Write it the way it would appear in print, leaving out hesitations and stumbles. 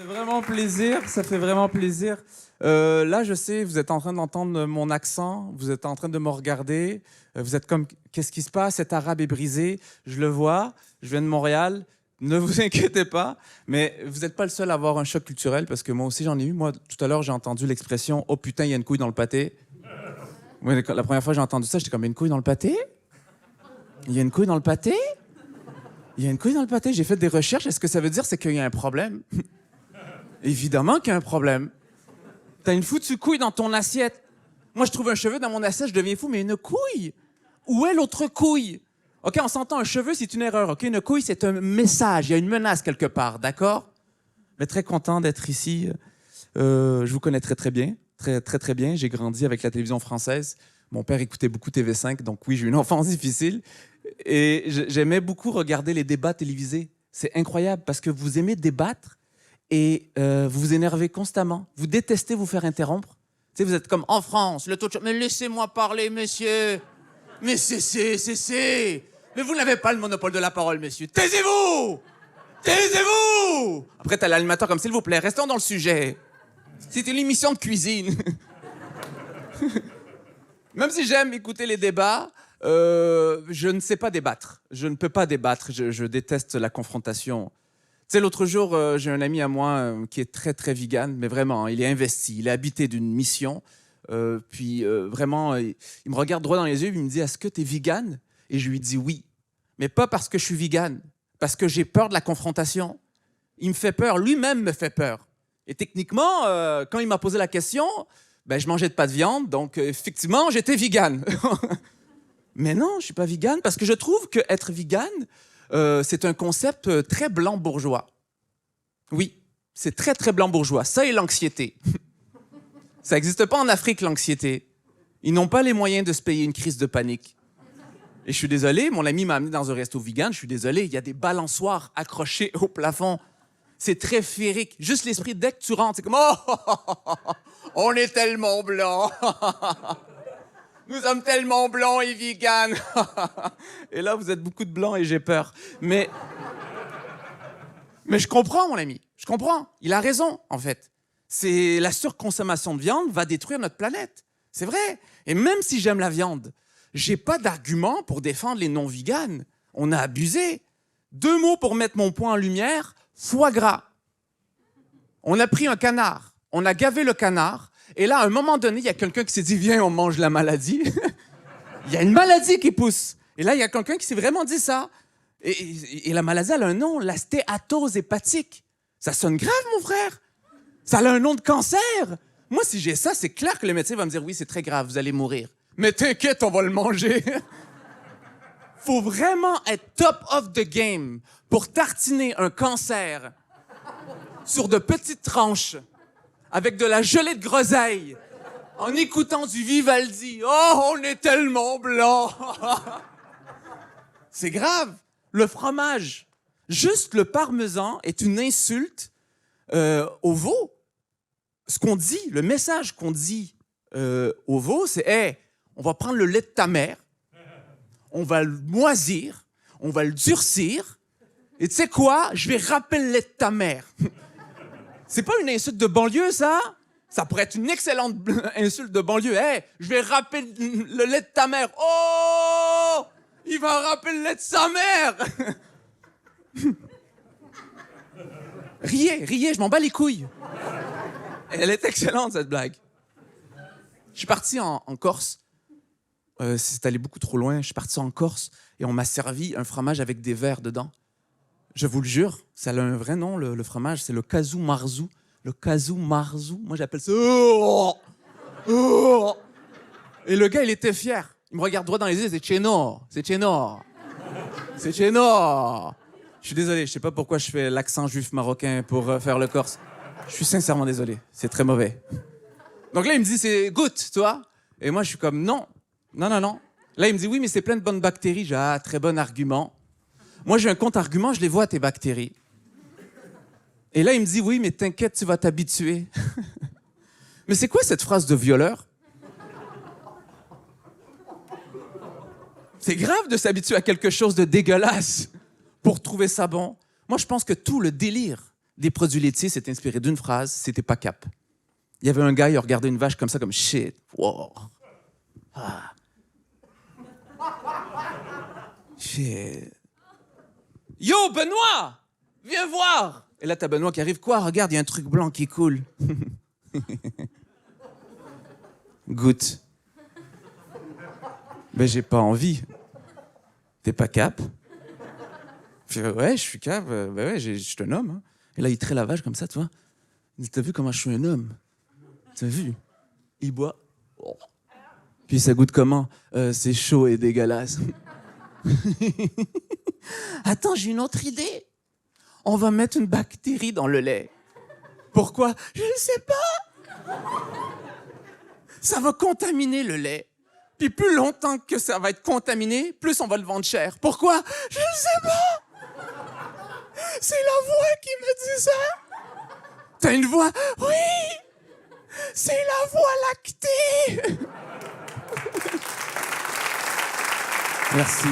fait vraiment plaisir, ça fait vraiment plaisir. Là, je sais, vous êtes en train d'entendre mon accent, vous êtes en train de me regarder, vous êtes comme, qu'est-ce qui se passe? Cet arabe est brisé, je le vois, je viens de Montréal, ne vous inquiétez pas, mais vous n'êtes pas le seul à avoir un choc culturel, parce que moi aussi j'en ai eu. Moi, tout à l'heure, j'ai entendu l'expression « Oh putain, il y a une couille dans le pâté ». Ouais, la première fois que j'ai entendu ça, j'étais comme « Une couille dans le pâté? Il y a une couille dans le pâté? Il y a une couille dans le pâté ?» J'ai fait des recherches, est-ce que ça veut dire c'est qu'il y a un problème? Évidemment qu'il y a un problème. T'as une foutue couille dans ton assiette. Moi, je trouve un cheveu dans mon assiette, je deviens fou, mais une couille? Où est l'autre couille? OK, on s'entend, un cheveu, c'est une erreur. OK, une couille, c'est un message, il y a une menace quelque part, d'accord? Mais très content d'être ici. Je vous connais très, très bien. Très, très, très bien. J'ai grandi avec la télévision française. Mon père écoutait beaucoup TV5, donc oui, j'ai eu une enfance difficile. Et j'aimais beaucoup regarder les débats télévisés. C'est incroyable parce que vous aimez débattre et vous vous énervez constamment. Vous détestez vous faire interrompre. Tu sais, vous êtes comme en France, le taux de... Mais laissez-moi parler, monsieur. Mais cessez. Mais vous n'avez pas le monopole de la parole, monsieur. Taisez-vous. Taisez-vous. Après, t'as l'animateur comme, s'il vous plaît, restons dans le sujet. C'est une émission de cuisine. Même si j'aime écouter les débats, je ne sais pas débattre. Je ne peux pas débattre. Je déteste la confrontation. Tu sais, l'autre jour, j'ai un ami à moi qui est très, très vegan, mais vraiment, il est investi. Il est habité d'une mission. Vraiment, il me regarde droit dans les yeux, il me dit « Est-ce que tu es vegan ?» Et je lui dis « Oui. » Mais pas parce que je suis vegan, parce que j'ai peur de la confrontation. Il me fait peur, lui-même me fait peur. Et techniquement, quand il m'a posé la question, ben, je mangeais pas de viande, donc effectivement, j'étais vegan. Mais non, je suis pas vegan, parce que je trouve qu'être vegan, c'est un concept très blanc bourgeois. Oui, c'est très, très blanc bourgeois. Ça et l'anxiété. Ça n'existe pas en Afrique, l'anxiété. Ils n'ont pas les moyens de se payer une crise de panique. Et je suis désolé, mon ami m'a amené dans un resto vegan, je suis désolé, il y a des balançoires accrochés au plafond. C'est très féerique. Juste l'esprit, dès que tu rentres, c'est comme « Oh, on est tellement blancs. Nous sommes tellement blancs et vegan. » Et là, vous êtes beaucoup de blancs et j'ai peur. Mais je comprends, mon ami. Je comprends. Il a raison, en fait. C'est la surconsommation de viande va détruire notre planète. C'est vrai. Et même si j'aime la viande, j'ai pas d'argument pour défendre les non-véganes. On a abusé. 2 mots pour mettre mon point en lumière. Foie gras. On a pris un canard. On a gavé le canard. Et là, à un moment donné, il y a quelqu'un qui s'est dit « Viens, on mange la maladie. » Il y a une maladie qui pousse. Et là, il y a quelqu'un qui s'est vraiment dit ça. Et la maladie, elle a un nom, la stéatose hépatique. Ça sonne grave, mon frère. Ça a un nom de cancer. Moi, si j'ai ça, c'est clair que le médecin va me dire « Oui, c'est très grave, vous allez mourir. » Mais t'inquiète, on va le manger. Faut vraiment être top of the game pour tartiner un cancer sur de petites tranches avec de la gelée de groseille en écoutant du Vivaldi. Oh, on est tellement blanc. C'est grave. Le fromage, juste le parmesan est une insulte au veau. Ce qu'on dit, le message qu'on dit au veau, c'est hey, on va prendre le lait de ta mère, on va le moisir, on va le durcir, et tu sais quoi? Je vais râper le lait de ta mère. C'est pas une insulte de banlieue, ça? Ça pourrait être une excellente insulte de banlieue. Hey, je vais râper le lait de ta mère. Oh! Il va râper le lait de sa mère! Riez, je m'en bats les couilles. Elle est excellente, cette blague. Je suis parti en Corse. C'est allé beaucoup trop loin. Je suis parti en Corse et on m'a servi un fromage avec des vers dedans. Je vous le jure, ça a un vrai nom, le fromage. C'est le casou marzu. Le casou marzu. Moi, j'appelle ça... Et le gars, il était fier. Il me regarde droit dans les yeux. C'est Chénor. C'est Chénor. C'est Chénor. Je suis désolé. Je sais pas pourquoi je fais l'accent juif marocain pour faire le Corse. Je suis sincèrement désolé. C'est très mauvais. Donc là, il me dit, c'est goûte, toi. Et moi, je suis comme, non. Là, il me dit, oui, mais c'est plein de bonnes bactéries. J'ai, ah, très bon argument. Moi, j'ai un contre-argument, je les vois, tes bactéries. Et là, il me dit, oui, mais t'inquiète, tu vas t'habituer. Mais c'est quoi cette phrase de violeur? C'est grave de s'habituer à quelque chose de dégueulasse pour trouver ça bon. Moi, je pense que tout le délire, des produits laitiers s'est inspiré d'une phrase, c'était pas cap. Il y avait un gars, il regardait une vache comme ça, comme shit, wow. Ah. Shit. Yo, Benoît! Viens voir! Et là, t'as Benoît qui arrive. Quoi? Regarde, il y a un truc blanc qui coule. Goûte. Ben, j'ai pas envie. T'es pas cap? Puis, ouais, je suis cap. Ben ouais, je suis un homme. Hein. Et là, il traite la vache comme ça, tu vois. Il dit, t'as vu comment je suis un homme? T'as vu? Il boit. Oh. Puis ça goûte comment? C'est chaud et dégueulasse. Attends, j'ai une autre idée. On va mettre une bactérie dans le lait. Pourquoi? Je ne sais pas. Ça va contaminer le lait. Puis plus longtemps que ça va être contaminé, plus on va le vendre cher. Pourquoi? Je ne sais pas. C'est la voix qui me dit ça. T'as une voix? Oui. C'est la voie lactée. Merci.